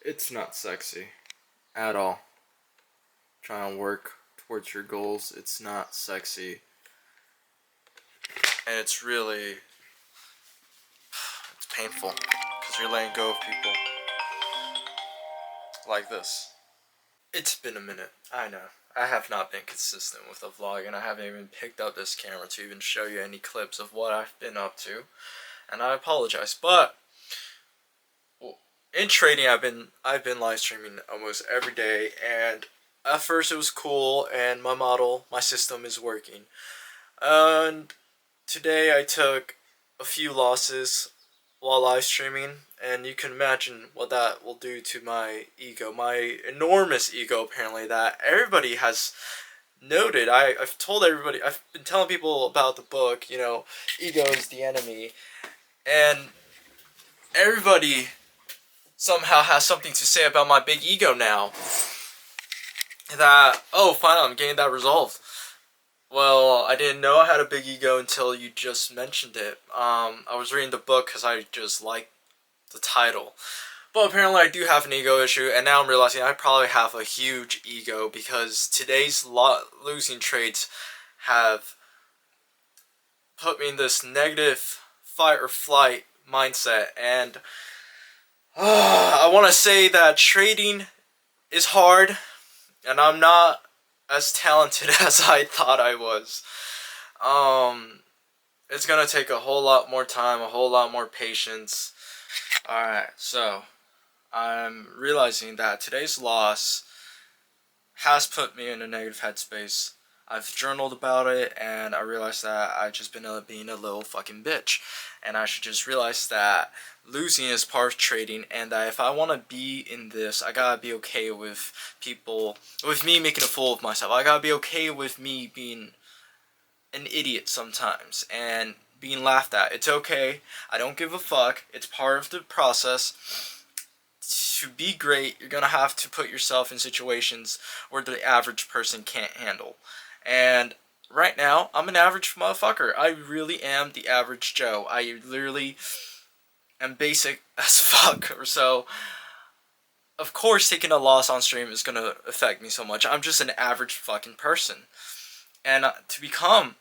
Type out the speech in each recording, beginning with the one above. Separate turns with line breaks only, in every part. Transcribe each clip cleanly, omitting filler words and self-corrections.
It's not sexy at all. Trying to work towards your goals, it's not sexy. And it's painful because you're letting go of people like this. It's been a minute, I know. I have not been consistent with the vlog, and I haven't even picked up this camera to even show you any clips of what I've been up to. And I apologize, but in trading, I've been live streaming almost every day, and at first it was cool, and my system is working. And today I took a few losses while live streaming, and you can imagine what that will do to my ego, my enormous ego. Apparently, that everybody has noted. I've told everybody. I've been telling people about the book. Ego is the enemy, and everybody somehow has something to say about my big ego now. That, oh, finally, I'm getting that resolved. Well, I didn't know I had a big ego until you just mentioned it. I was reading the book because I just liked the title. But apparently I do have an ego issue, and now I'm realizing I probably have a huge ego because today's losing trades have put me in this negative fight or flight mindset, and I want to say that trading is hard, and I'm not as talented as I thought I was. It's gonna take a whole lot more time, a whole lot more patience. Alright, so I'm realizing that today's loss has put me in a negative headspace. I've journaled about it, and I realized that I've just been being a little fucking bitch. And I should just realize that losing is part of trading, and that if I want to be in this, I gotta be okay with with me making a fool of myself. I gotta be okay with me being an idiot sometimes, and being laughed at. It's okay. I don't give a fuck. It's part of the process. To be great, you're gonna have to put yourself in situations where the average person can't handle. And right now, I'm an average motherfucker. I really am the average Joe. I literally am basic as fuck. So, of course, taking a loss on stream is gonna affect me so much. I'm just an average fucking person. And to become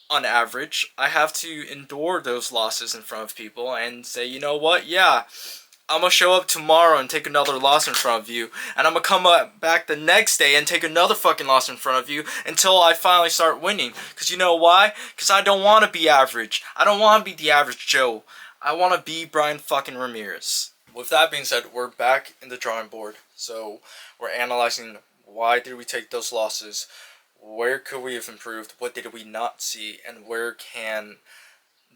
on average, I have to endure those losses in front of people and say, you know what, yeah, I'm gonna show up tomorrow and take another loss in front of you, and I'm gonna come back the next day and take another fucking loss in front of you until I finally start winning. Cause you know why? Cause I don't want to be average. I don't want to be the average Joe. I want to be Bryan fucking Ramirez. With that being said, we're back in the drawing board. So we're analyzing why did we take those losses, where could we have improved, what did we not see, and where can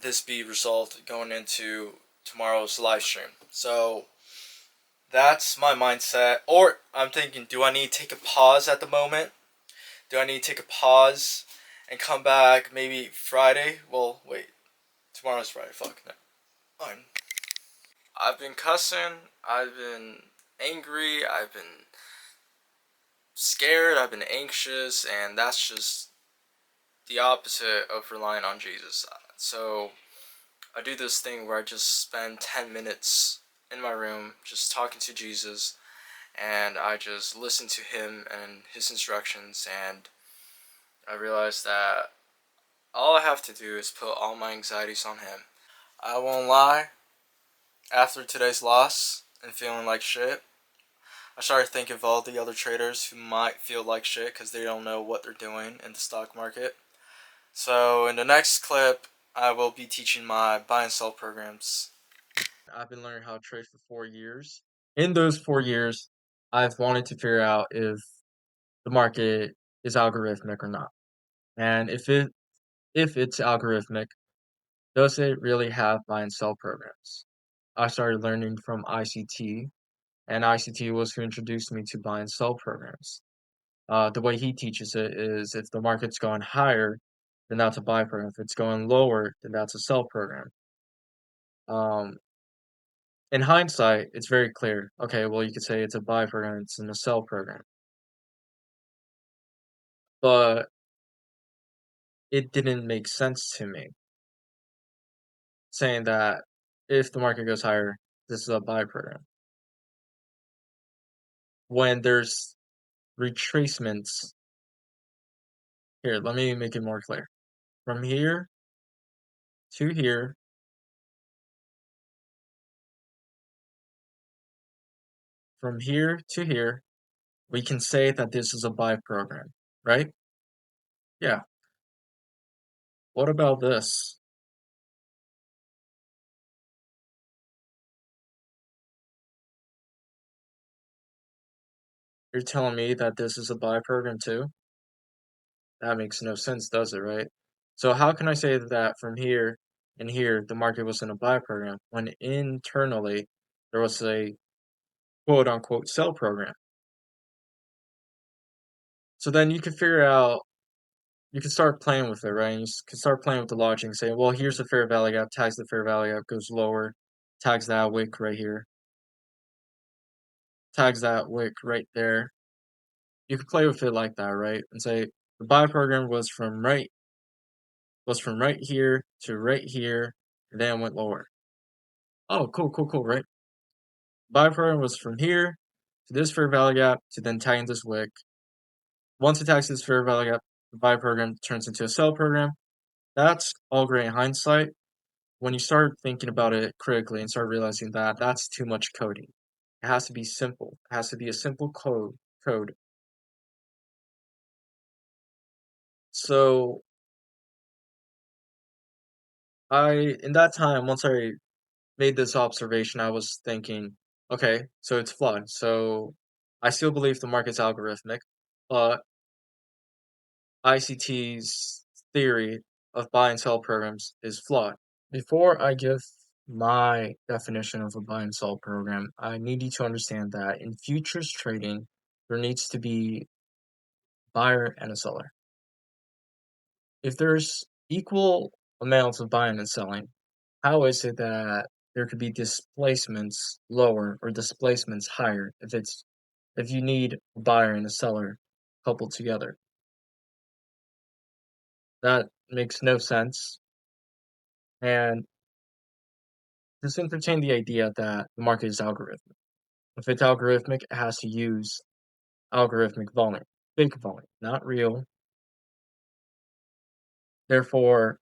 this be resolved going into tomorrow's live stream. So that's my mindset. Or I'm thinking, do I need to take a pause at the moment? Do I need to take a pause and come back maybe Friday? Well, wait. Tomorrow's Friday. Fuck. No. Fine. I've been cussing. I've been angry. I've been scared. I've been anxious. And that's just the opposite of relying on Jesus. So I do this thing where I just spend 10 minutes in my room just talking to Jesus, and I just listen to him and his instructions, and I realize that all I have to do is put all my anxieties on him. I won't lie, after today's loss and feeling like shit, I started thinking of all the other traders who might feel like shit because they don't know what they're doing in the stock market. So in the next clip, I will be teaching my buy and sell programs. I've been learning how to trade for 4 years. In those 4 years, I've wanted to figure out if the market is algorithmic or not. And if it's algorithmic, does it really have buy and sell programs? I started learning from ICT, and ICT was who introduced me to buy and sell programs. The way he teaches it is if the market's going higher, then that's a buy program. If it's going lower, then that's a sell program. Um, in hindsight, it's very clear. Okay, well, you could say it's a buy program, it's in a sell program. But it didn't make sense to me saying that if the market goes higher, this is a buy program. when there's retracements. Here, let me make it more clear. From here to here, from here to here, we can say that this is a buy program, right? Yeah. What about this? You're telling me that this is a buy program too? That makes no sense, does it, right? So how can I say that from here and here the market was in a buy program when internally there was a quote unquote sell program? So then you can figure out, you can start playing with it, right? And you can start playing with the logic and say, well, here's the fair value gap, tags the fair value gap, goes lower, tags that wick right here, tags that wick right there. You can play with it like that, right? And say the buy program was from right here to right here, and then went lower. Oh, cool, cool, cool, right? Buy program was from here to this fair value gap to then tagging this wick. Once it tags this fair value gap, the buy program turns into a sell program. That's all great in hindsight. When you start thinking about it critically and start realizing that that's too much coding. It has to be simple. It has to be a simple code. So in that time, once I made this observation, I was thinking, okay, so it's flawed. So I still believe the market's algorithmic, but ICT's theory of buy and sell programs is flawed. Before I give my definition of a buy and sell program, I need you to understand that in futures trading, there needs to be buyer and a seller. If there's equal amounts of buying and selling, how is it that there could be displacements lower or displacements higher if you need a buyer and a seller coupled together? That makes no sense. And just entertain the idea that the market is algorithmic. If it's algorithmic, it has to use algorithmic volume, big volume, not real. Therefore,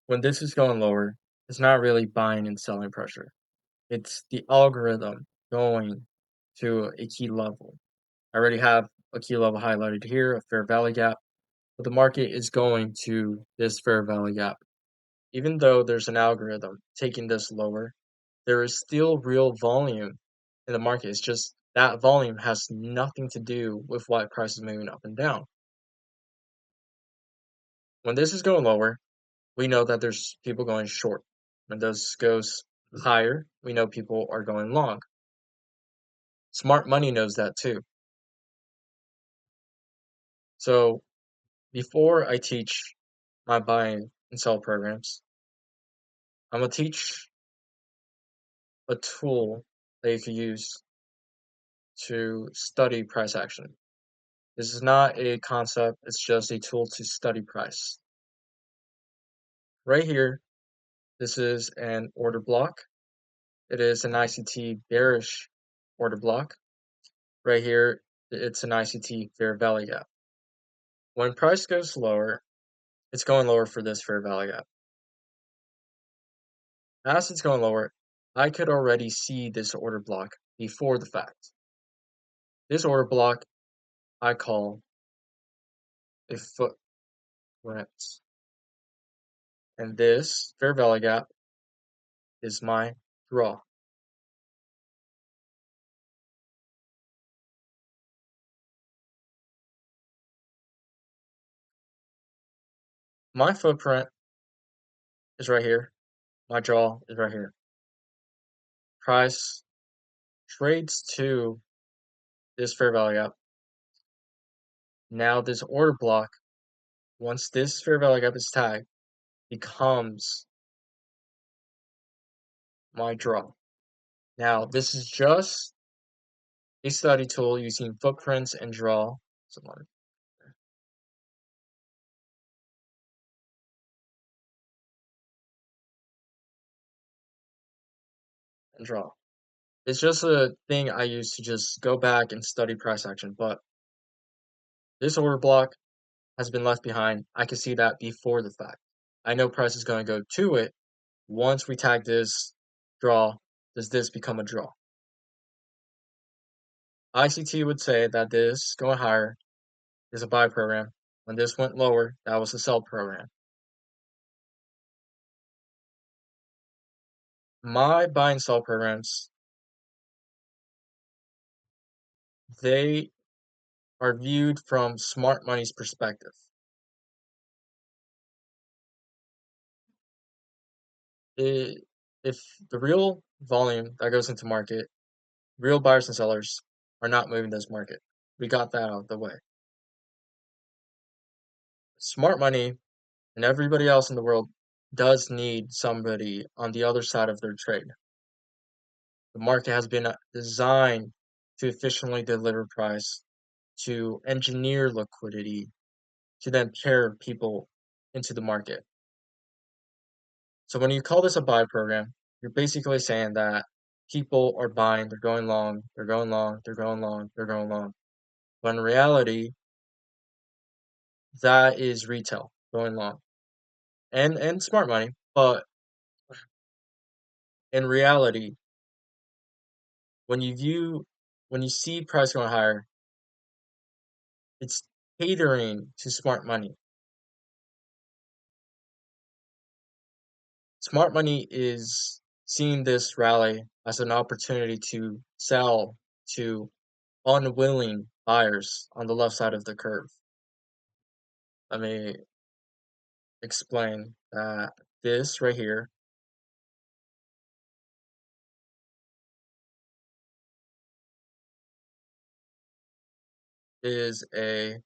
when this is going lower, it's not really buying and selling pressure. It's the algorithm going to a key level. I already have a key level highlighted here, a fair value gap, but the market is going to this fair value gap. Even though there's an algorithm taking this lower, there is still real volume in the market. It's just that volume has nothing to do with why price is moving up and down. When this is going lower, we know that there's people going short. When this goes higher, we know people are going long. Smart money knows that too. So before I teach my buy and sell programs, I'm gonna teach a tool that you can use to study price action. This is not a concept, it's just a tool to study price. Right here, this is an order block. It is an ICT bearish order block. Right here, it's an ICT fair value gap. When price goes lower, it's going lower for this fair value gap. As it's going lower, I could already see this order block before the fact. This order block I call a footprint. And this fair value gap is my draw. My footprint is right here. My draw is right here. Price trades to this fair value gap. Now this order block, once this fair value gap is tagged, becomes my draw. Now this is just a study tool using footprints and draw. And draw. It's just a thing I use to just go back and study price action, but this order block has been left behind. I can see that before the fact. I know price is going to go to it. Once we tag this draw, does this become a draw? ICT would say that this going higher is a buy program. When this went lower, that was a sell program. My buy and sell programs, they are viewed from smart money's perspective. If the real volume that goes into market, real buyers and sellers are not moving this market. We got that out of the way. Smart money and everybody else in the world does need somebody on the other side of their trade. The market has been designed to efficiently deliver price, to engineer liquidity, to then pair people into the market. So when you call this a buy program, you're basically saying that people are buying, they're going long, they're going long, they're going long, they're going long. But in reality, that is retail going long and smart money. But in reality, when you see price going higher, it's catering to smart money. Smart money is seeing this rally as an opportunity to sell to unwilling buyers on the left side of the curve. Let me explain that this right here is a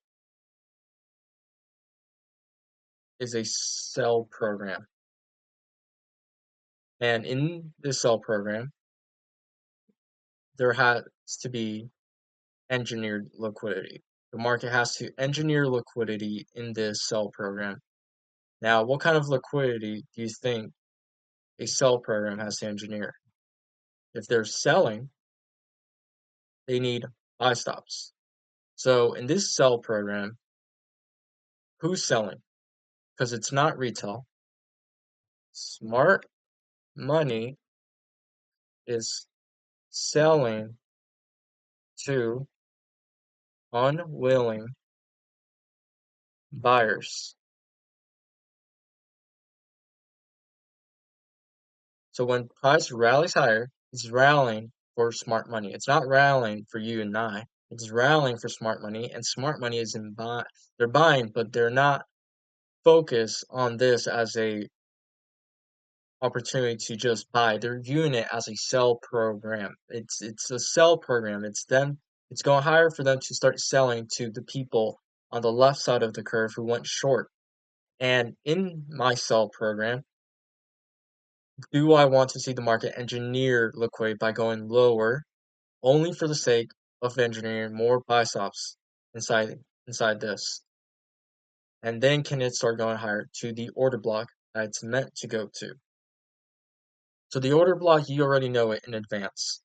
sell program. And in this sell program, there has to be engineered liquidity. The market has to engineer liquidity in this sell program. Now, what kind of liquidity do you think a sell program has to engineer? If they're selling, they need buy stops. So in this sell program, who's selling? Because it's not retail. Smart money is selling to unwilling buyers. So when price rallies higher, it's rallying for smart money. It's not rallying for you and I. It's rallying for smart money, and smart money is in buy. They're buying, but they're not focused on this as a opportunity to just buy. They're viewing it as a sell program. It's a sell program. It's them. It's going higher for them to start selling to the people on the left side of the curve who went short. And in my sell program, do I want to see the market engineer liquidity by going lower only for the sake of engineering more buy stops inside this? And then can it start going higher to the order block that it's meant to go to? So the order block, you already know it in advance.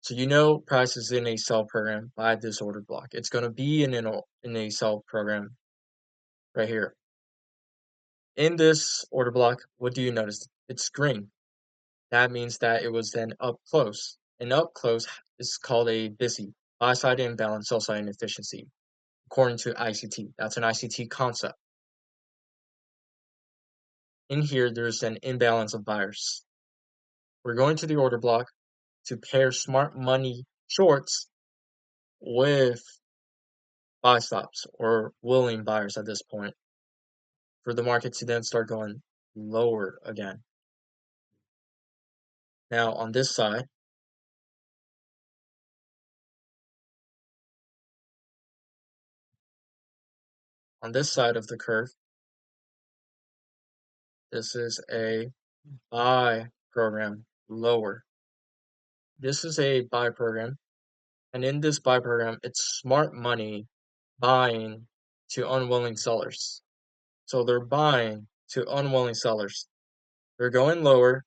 So you know price is in a sell program by this order block. It's going to be in a sell program right here. In this order block, what do you notice? It's green. That means that it was then up close. And up close is called a BISI, buy side imbalance, sell side inefficiency, according to ICT. That's an ICT concept. In here, there's an imbalance of buyers. We're going to the order block to pair smart money shorts with buy stops or willing buyers at this point for the market to then start going lower again. Now on this side, of the curve, this is a buy program lower. This is a buy program, and in this buy program, it's smart money buying to unwilling sellers. So they're buying to unwilling sellers. They're going lower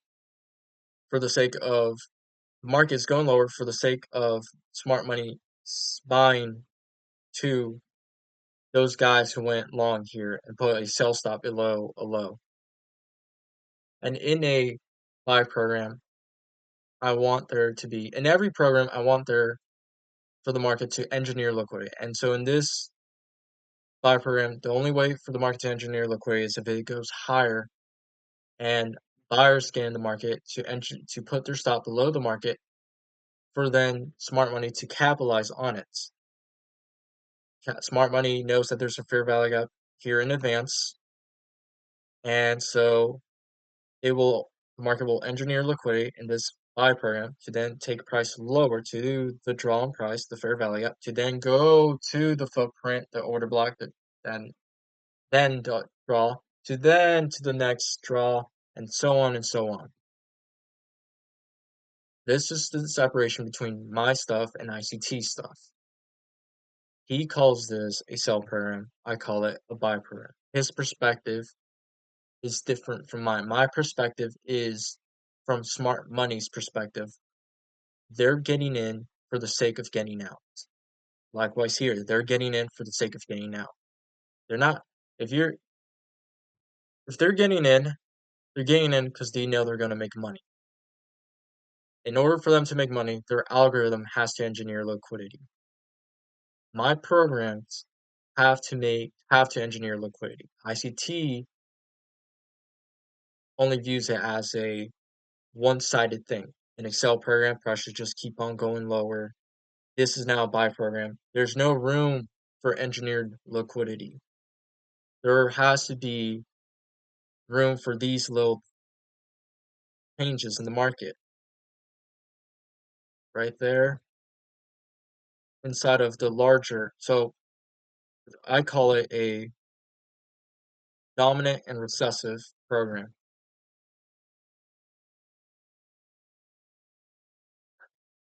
for the sake of the market is going lower for the sake of smart money buying to those guys who went long here and put a sell stop below a low. And in a buy program, I want there to be, in every program, I want there for the market to engineer liquidity. And so in this buy program, the only way for the market to engineer liquidity is if it goes higher and buyers scan the market to put their stop below the market for then smart money to capitalize on it. Smart money knows that there's a fair value gap here in advance, and so the market will engineer liquidity in this buy program to then take price lower to the drawn price, the fair value gap, to then go to the footprint, the order block, then draw, to the next draw, and so on and so on. This is the separation between my stuff and ICT stuff. He calls this a sell program. I call it a buy program. His perspective is different from mine. My perspective is from smart money's perspective. They're getting in for the sake of getting out. Likewise here, they're getting in for the sake of getting out. They're not. If you're if they're getting in because they know they're going to make money. In order for them to make money, their algorithm has to engineer liquidity. My programs have to engineer liquidity. ICT only views it as a one-sided thing. An Excel program, prices just keep on going lower. This is now a buy program. There's no room for engineered liquidity. There has to be room for these little changes in the market. Right there inside of the larger. So I call it a dominant and recessive program.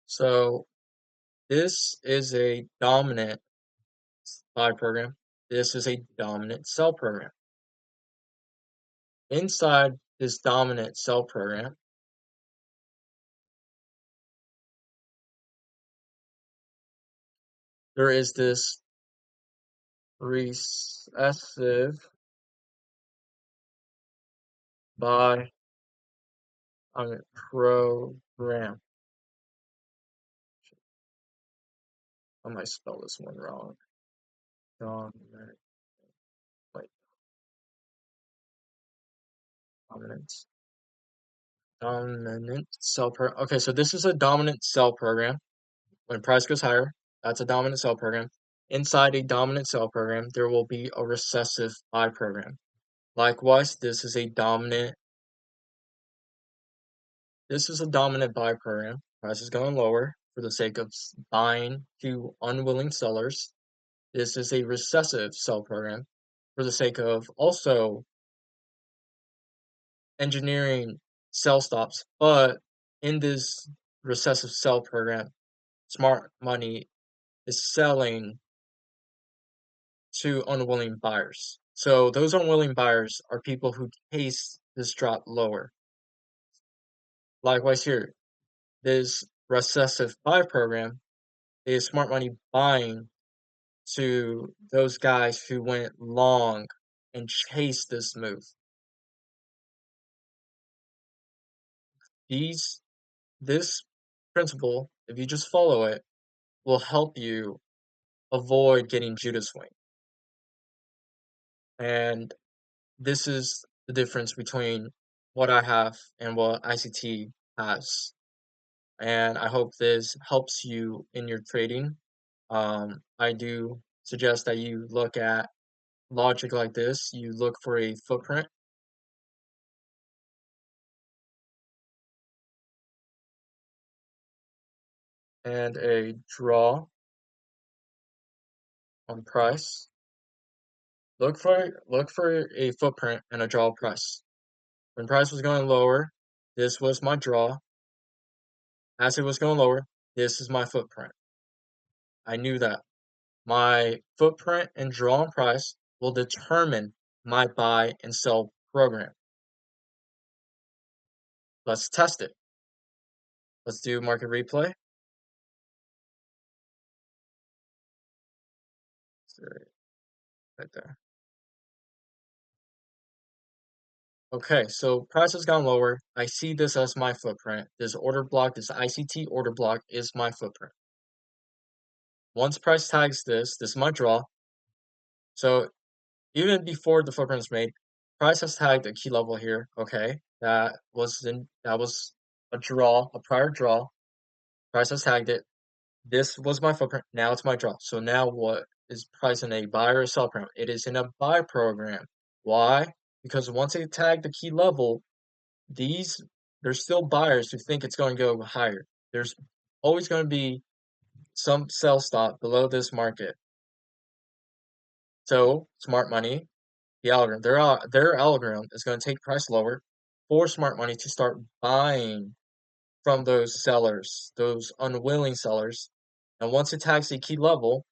So this is a dominant buy program. This is a dominant sell program. Inside this dominant sell program, there is this recessive buy program. I might spell this one wrong. Dominant, wait, dominant, dominant sell program. Okay, so this is a dominant sell program. When price goes higher, that's a dominant sell program. Inside a dominant sell program, there will be a recessive buy program. Likewise, this is a dominant buy program. Price is going lower for the sake of buying to unwilling sellers. This is a recessive sell program for the sake of also engineering sell stops. But in this recessive sell program, smart money is selling to unwilling buyers. So those unwilling buyers are people who chase this drop lower. Likewise here, this recessive buy program is smart money buying to those guys who went long and chased this move. This principle, if you just follow it, will help you avoid getting Judas swing. And this is the difference between what I have and what ICT has. And I hope this helps you in your trading. I do suggest that you look at logic like this. You look for a footprint and a draw on price. Look for a footprint and a draw price. When price was going lower, this was my draw. As it was going lower, this is my footprint. I knew that. My footprint and draw on price will determine my buy and sell program. Let's test it. Let's do market replay. Right there. Okay, so price has gone lower. I see this as my footprint. This order block, this ICT order block is my footprint. Once price tags this is my draw. So even before the footprint is made, price has tagged a key level here. Okay, that was a draw, a prior draw. Price has tagged it. This was my footprint. Now it's my draw. So now what is price in a buy or a sell program? It is in a buy program. Why? Because once it tagged the key level, these there's still buyers who think it's going to go higher. There's always going to be some sell stop below this market. So smart money, the algorithm, their algorithm is going to take price lower for smart money to start buying from those sellers, those unwilling sellers. And once it tags a key level,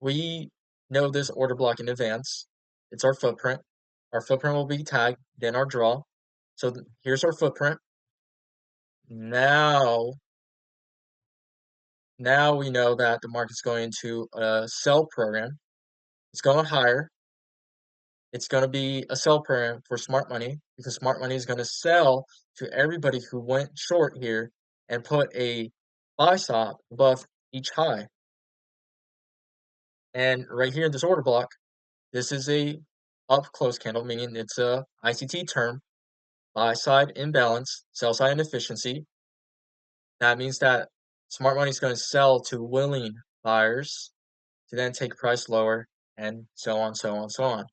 we know this order block in advance. It's our footprint. Our footprint will be tagged, then our draw. So here's our footprint. Now we know that the market's going into a sell program. It's going higher. It's going to be a sell program for smart money because smart money is going to sell to everybody who went short here and put a buy stop above each high. And right here in this order block, this is a up close candle, meaning it's a ICT term, buy side imbalance, sell side inefficiency. That means that smart money is going to sell to willing buyers to then take price lower and so on, so on, so on.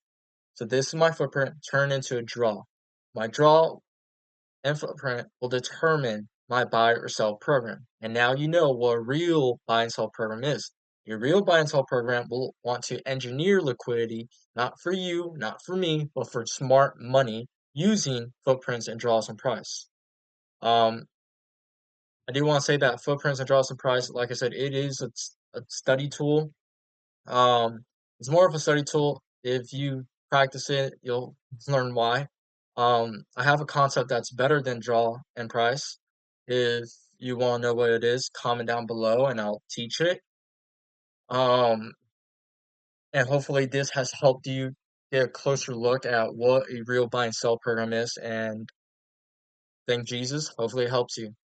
So this is my footprint turned into a draw. My draw and footprint will determine my buy or sell program. And now you know what a real buy and sell program is. Your real buy and sell program will want to engineer liquidity, not for you, not for me, but for smart money using footprints and draws and price. I do want to say that footprints and draws and price, like I said, it is a study tool. It's more of a study tool. If you practice it, you'll learn why. I have a concept that's better than draw and price. If you want to know what it is, comment down below and I'll teach it. Um, and hopefully this has helped you get a closer look at what a real buy and sell program is. And thank Jesus. Hopefully it helps you.